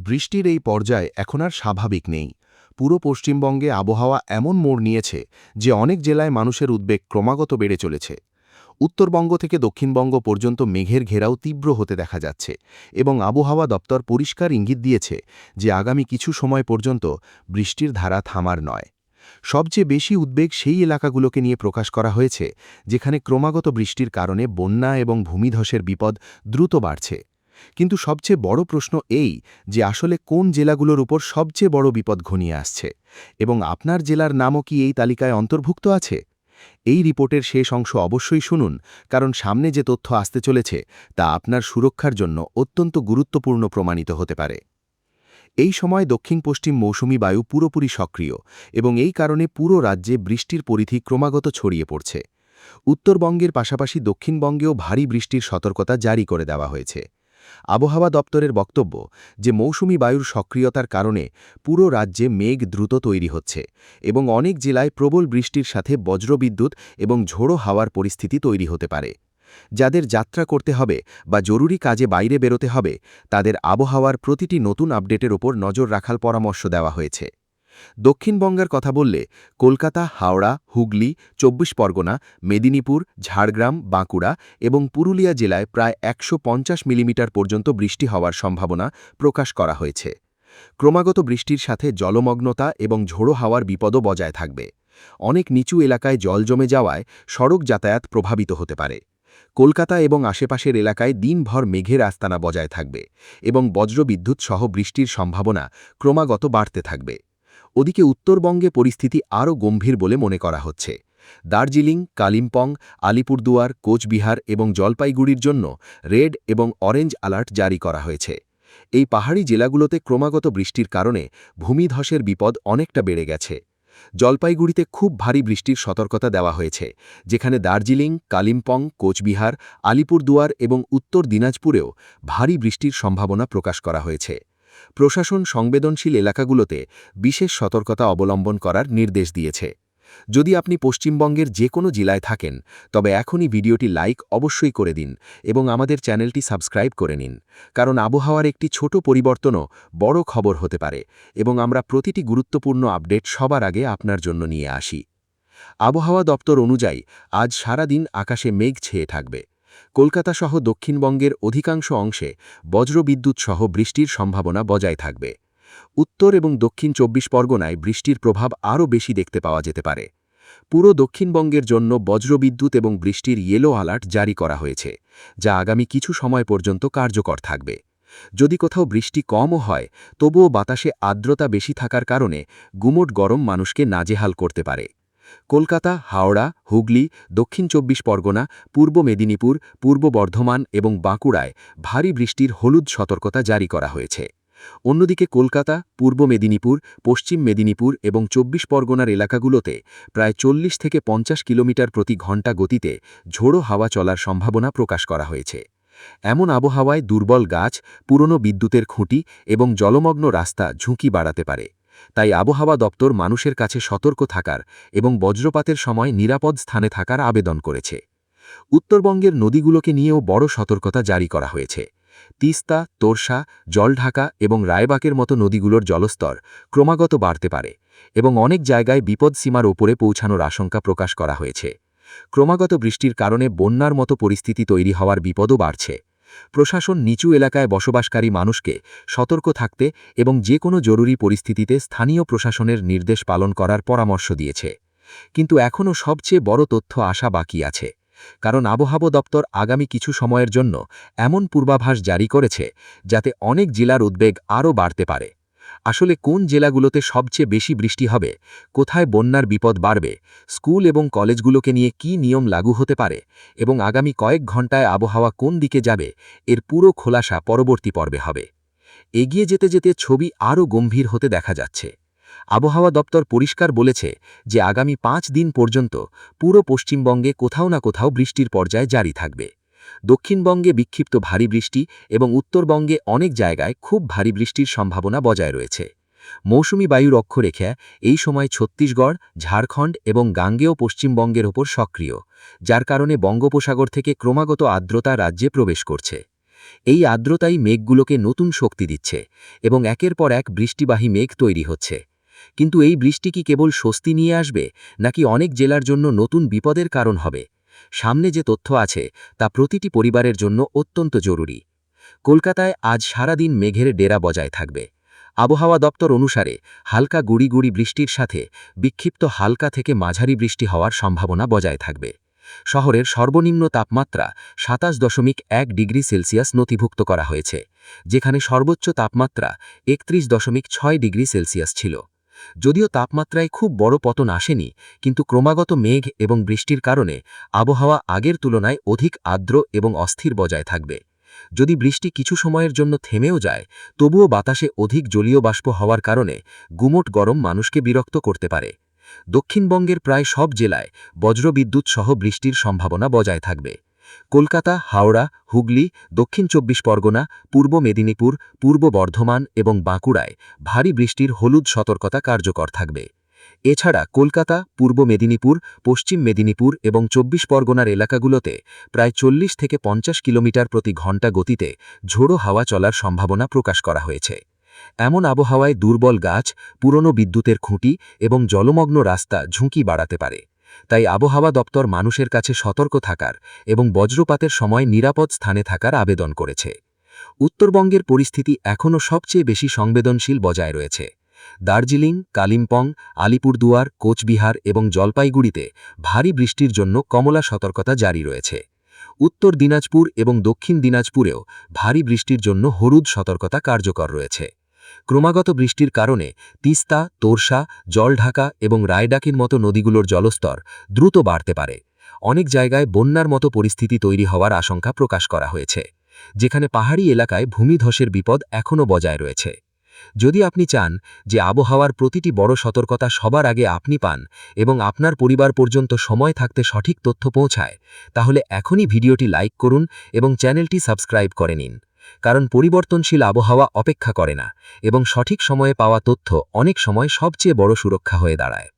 বৃষ্টির এই পর্যায় এখন আর স্বাভাবিক নেই। পুরো পশ্চিমবঙ্গে আবহাওয়া এমন মোড় নিয়েছে যে অনেক জেলায় মানুষের উদ্বেগ ক্রমাগত বেড়ে চলেছে। উত্তরবঙ্গ থেকে দক্ষিণবঙ্গ পর্যন্ত মেঘের ঘেরাও তীব্র হতে দেখা যাচ্ছে এবং আবহাওয়া দপ্তর পরিষ্কার ইঙ্গিত দিয়েছে যে আগামী কিছু সময় পর্যন্ত বৃষ্টির ধারা থামার নয়। সবচেয়ে বেশি উদ্বেগ সেই এলাকাগুলোকে নিয়ে প্রকাশ করা হয়েছে যেখানে ক্রমাগত বৃষ্টির কারণে বন্যা এবং ভূমিধসের বিপদ দ্রুত বাড়ছে। কিন্তু সবচেয়ে বড় প্রশ্ন এই যে আসলে কোন জেলাগুলোর উপর সবচেয়ে বড় বিপদ ঘনিয়ে আসছে এবং আপনার জেলার নামও কি এই তালিকায় অন্তর্ভুক্ত আছে। এই রিপোর্টের শেষ অংশ অবশ্যই শুনুন, কারণ সামনে যে তথ্য আসতে চলেছে তা আপনার সুরক্ষার জন্য অত্যন্ত গুরুত্বপূর্ণ প্রমাণিত হতে পারে। এই সময় দক্ষিণ পশ্চিম মৌসুমী বায়ু পুরোপুরি সক্রিয় এবং এই কারণে পুরো রাজ্যে বৃষ্টির পরিধি ক্রমাগত ছড়িয়ে পড়ছে। উত্তরবঙ্গের পাশাপাশি দক্ষিণবঙ্গেও ভারী বৃষ্টির সতর্কতা জারি করে দেওয়া হয়েছে। আবহাওয়া দপ্তরের বক্তব্য যে মৌসুমী বায়ুর সক্রিয়তার কারণে পুরো রাজ্যে মেঘ দ্রুত তৈরি হচ্ছে এবং অনেক জেলায় প্রবল বৃষ্টির সাথে বজ্রবিদ্যুৎ এবং ঝোড়ো হাওয়ার পরিস্থিতি তৈরি হতে পারে। যাদের যাত্রা করতে হবে বা জরুরি কাজে বাইরে বেরোতে হবে তাদের আবহাওয়ার প্রতিটি নতুন আপডেটের ওপর নজর রাখার পরামর্শ দেওয়া হয়েছে। দক্ষিণবঙ্গের কথা বললে কলকাতা, হাওড়া, হুগলি, ২৪ পরগনা, মেদিনীপুর, ঝাড়গ্রাম, বাঁকুড়া এবং পুরুলিয়া জেলায় প্রায় ১৫০ মিলিমিটার পর্যন্ত বৃষ্টি হওয়ার সম্ভাবনা প্রকাশ করা হয়েছে। ক্রমাগত বৃষ্টির সাথে জলমগ্নতা এবং ঝোড়ো হাওয়ার বিপদও বজায় থাকবে। অনেক নিচু এলাকায় জল জমে যাওয়ায় সড়ক যাতায়াত প্রভাবিত হতে পারে। কলকাতা এবং আশেপাশের এলাকায় দিনভর মেঘের আস্তানা বজায় থাকবে এবং বজ্রবিদ্যুৎ সহ বৃষ্টির সম্ভাবনা ক্রমাগত বাড়তে থাকবে। ওদিকে উত্তরবঙ্গে পরিস্থিতি আরও গম্ভীর বলে মনে করা হচ্ছে। দার্জিলিং, কালিম্পং, আলিপুরদুয়ার, কোচবিহার এবং জলপাইগুড়ির জন্য রেড এবং অরেঞ্জ অ্যালার্ট জারি করা হয়েছে। এই পাহাড়ি জেলাগুলোতে ক্রমাগত বৃষ্টির কারণে ভূমিধসের বিপদ অনেকটা বেড়ে গেছে। জলপাইগুড়িতে খুব ভারী বৃষ্টির সতর্কতা দেওয়া হয়েছে, যেখানে দার্জিলিং, কালিম্পং, কোচবিহার, আলিপুরদুয়ার এবং উত্তর দিনাজপুরেও ভারী বৃষ্টির সম্ভাবনা প্রকাশ করা হয়েছে। প্রশাসন সংবেদনশীল এলাকাগুলোতে বিশেষ সতর্কতা অবলম্বন করার নির্দেশ দিয়েছে। যদি আপনি পশ্চিমবঙ্গের যে কোনো জেলায় থাকেন তবে এখনই ভিডিওটি লাইক অবশ্যই করে দিন এবং আমাদের চ্যানেলটি সাবস্ক্রাইব করে নিন, কারণ আবহাওয়ার একটি ছোট পরিবর্তনও বড় খবর হতে পারে এবং আমরা প্রতিটি গুরুত্বপূর্ণ আপডেট সবার আগে আপনার জন্য নিয়ে আসি। আবহাওয়া দপ্তর অনুযায়ী আজ সারা দিন আকাশে মেঘ ছেয়ে থাকবে। কলকাতা সহ দক্ষিণবঙ্গের অধিকাংশ অংশে বজ্রবিদ্যুৎ সহ বৃষ্টির সম্ভাবনা বজায় থাকবে। উত্তর এবং দক্ষিণ ২৪ পরগনায় বৃষ্টির প্রভাব আরও বেশি দেখতে পাওয়া যেতে পারে। পুরো দক্ষিণবঙ্গের জন্য বজ্রবিদ্যুৎ এবং বৃষ্টির ইয়েলো অ্যালার্ট জারি করা হয়েছে, যা আগামী কিছু সময় পর্যন্ত কার্যকর থাকবে। যদি কোথাও বৃষ্টি কমও হয় তবুও বাতাসে আর্দ্রতা বেশি থাকার কারণে গুমোট গরম মানুষকে নাজেহাল করতে পারে। কলকাতা, হাওড়া, হুগলি, দক্ষিণ ২৪ পরগনা, পূর্ব মেদিনীপুর, পূর্ব বর্ধমান এবং বাঁকুড়ায় ভারী বৃষ্টির হলুদ সতর্কতা জারি করা হয়েছে। অন্যদিকে কলকাতা, পূর্ব মেদিনীপুর, পশ্চিম মেদিনীপুর এবং ২৪ পরগনার এলাকাগুলোতে প্রায় ৪০ থেকে ৫০ কিলোমিটার প্রতি ঘণ্টা গতিতে ঝোড়ো হাওয়া চলার সম্ভাবনা প্রকাশ করা হয়েছে। এমন আবহাওয়ায় দুর্বল গাছ, পুরনো বিদ্যুতের খুঁটি এবং জলমগ্ন রাস্তা ঝুঁকি বাড়াতে পারে। তাই আবহাওয়া দপ্তর মানুষের কাছে সতর্ক থাকার এবং বজ্রপাতের সময় নিরাপদ স্থানে থাকার আবেদন করেছে। উত্তরবঙ্গের নদীগুলোকে নিয়েও বড় সতর্কতা জারি করা হয়েছে। তিস্তা, তোরসা, জলঢাকা এবং রায়বাকের মতো নদীগুলোর জলস্তর ক্রমাগত বাড়তে পারে এবং অনেক জায়গায় বিপদসীমার ওপরে পৌঁছানোর আশঙ্কা প্রকাশ করা হয়েছে। ক্রমাগত বৃষ্টির কারণে বন্যার মতো পরিস্থিতি তৈরি হওয়ার বিপদও বাড়ছে। প্রশাসন নিচু এলাকায় বসবাসকারী মানুষকে সতর্ক থাকতে এবং যে কোনো জরুরি পরিস্থিতিতে স্থানীয় প্রশাসনের নির্দেশ পালন করার পরামর্শ দিয়েছে। কিন্তু এখনও সবচেয়ে বড় তথ্য আসা বাকি আছে, কারণ আবহাওয়া দপ্তর আগামী কিছু সময়ের জন্য এমন পূর্বাভাস জারি করেছে যাতে অনেক জেলার উদ্বেগ আরও বাড়তে পারে। আসলে কোন জেলাগুলোতে সবচেয়ে বেশি বৃষ্টি হবে, কোথায় বন্যার বিপদ বাড়বে, স্কুল এবং কলেজগুলোকে নিয়ে কী নিয়ম লাগু হতে পারে এবং আগামী কয়েক ঘণ্টায় আবহাওয়া কোন দিকে যাবে, এর পুরো খোলাসা পরবর্তী পর্বে হবে। এগিয়ে যেতে যেতে ছবি আরও গম্ভীর হতে দেখা যাচ্ছে। আবহাওয়া দপ্তর পরিষ্কার বলেছে যে আগামী ৫ দিন পর্যন্ত পুরো পশ্চিমবঙ্গে কোথাও না কোথাও বৃষ্টির পর্যায় জারি থাকবে। দক্ষিণবঙ্গে বিক্ষিপ্ত ভারী বৃষ্টি এবং উত্তরবঙ্গে অনেক জায়গায় খুব ভারী বৃষ্টির সম্ভাবনা বজায় রয়েছে। মৌসুমী বায়ুর অক্ষরেখা এই সময় ছত্তিশগড়, ঝাড়খণ্ড এবং গাঙ্গেয় পশ্চিমবঙ্গের ওপর সক্রিয়, যার কারণে বঙ্গোপসাগর থেকে ক্রমাগত আর্দ্রতা রাজ্যে প্রবেশ করছে। এই আর্দ্রতাই মেঘগুলোকে নতুন শক্তি দিচ্ছে এবং একের পর এক বৃষ্টিবাহী মেঘ তৈরি হচ্ছে। কিন্তু এই বৃষ্টি কি কেবল স্বস্তি নিয়ে আসবে, নাকি অনেক জেলার জন্য নতুন বিপদের কারণ হবে? সামনে যে তথ্য আছে তা প্রতিটি পরিবারের জন্য অত্যন্ত জরুরি। কলকাতায় আজ সারাদিন মেঘের ডেরা বজায় থাকবে। আবহাওয়া দপ্তর অনুসারে হালকা গুড়ি গুড়ি বৃষ্টির সাথে বিক্ষিপ্ত হালকা থেকে মাঝারি বৃষ্টি হওয়ার সম্ভাবনা বজায় থাকবে। শহরের সর্বনিম্ন তাপমাত্রা 27.1 ডিগ্রি সেলসিয়াস নথিভুক্ত করা হয়েছে, যেখানে সর্বোচ্চ তাপমাত্রা 31.6 ডিগ্রি সেলসিয়াস ছিল। যদিও তাপমাত্রায় খুব বড় পতন আসেনি, কিন্তু ক্রমাগত মেঘ এবং বৃষ্টির কারণে আবহাওয়া আগের তুলনায় অধিক আর্দ্র এবং অস্থির বজায় থাকবে। যদি বৃষ্টি কিছু সময়ের জন্য থেমেও যায়, তবুও বাতাসে অধিক জলীয় বাষ্প হওয়ার কারণে গুমোট গরম মানুষকে বিরক্ত করতে পারে। দক্ষিণবঙ্গের প্রায় সব জেলায় বজ্রবিদ্যুৎ সহ বৃষ্টির সম্ভাবনা বজায় থাকবে। কলকাতা, হাওড়া, হুগলি, দক্ষিণ 24 পরগনা, পূর্ব মেদিনীপুর, পূর্ব বর্ধমান এবং বাঁকুড়ায় ভারী বৃষ্টির হলুদ সতর্কতা কার্যকর থাকবে। এছাড়া কলকাতা, পূর্ব মেদিনীপুর, পশ্চিম মেদিনীপুর এবং 24 পরগনার এলাকাগুলোতে প্রায় 40 থেকে 50 কিলোমিটার প্রতি ঘণ্টা গতিতে ঝোড়ো হাওয়া চলার সম্ভাবনা প্রকাশ করা হয়েছে। এমন আবহাওয়ায় দুর্বল গাছ, পুরনো বিদ্যুতের খুঁটি এবং জলমগ্ন রাস্তা ঝুঁকি বাড়াতে পারে। তাই আবহাওয়া দপ্তর মানুষের কাছে সতর্ক থাকার এবং বজ্রপাতের সময় নিরাপদ স্থানে থাকার আবেদন করেছে। উত্তরবঙ্গের পরিস্থিতি এখনও সবচেয়ে বেশি সংবেদনশীল বজায় রয়েছে। দার্জিলিং, কালিম্পং, আলিপুরদুয়ার, কোচবিহার এবং জলপাইগুড়িতে ভারী বৃষ্টির জন্য কমলা সতর্কতা জারি রয়েছে। উত্তর দিনাজপুর এবং দক্ষিণ দিনাজপুরেও ভারী বৃষ্টির জন্য হলুদ সতর্কতা কার্যকর রয়েছে। ক্রমাগত বৃষ্টির কারণে তিস্তা, তোরসা, জলঢাকা এবং রায়ডাকির মতো নদীগুলোর জলস্তর দ্রুত বাড়তে পারে। অনেক জায়গায় বন্যার মতো পরিস্থিতি তৈরি হওয়ার আশঙ্কা প্রকাশ করা হয়েছে, যেখানে পাহাড়ি এলাকায় ভূমিধসের বিপদ এখনও বজায় রয়েছে। যদি আপনি চান যে আবহাওয়ার প্রতিটি বড় সতর্কতা সবার আগে আপনি পান এবং আপনার পরিবার পর্যন্ত সময় থাকতে সঠিক তথ্য পৌঁছায়, তাহলে এখনই ভিডিওটি লাইক করুন এবং চ্যানেলটি সাবস্ক্রাইব করে নিন। কারণ পরিবর্তনশীল আবহাওয়া অপেক্ষা করে না এবং সঠিক সময়ে পাওয়া তথ্য অনেক সময় সবচেয়ে বড় সুরক্ষা হয়ে দাঁড়ায়।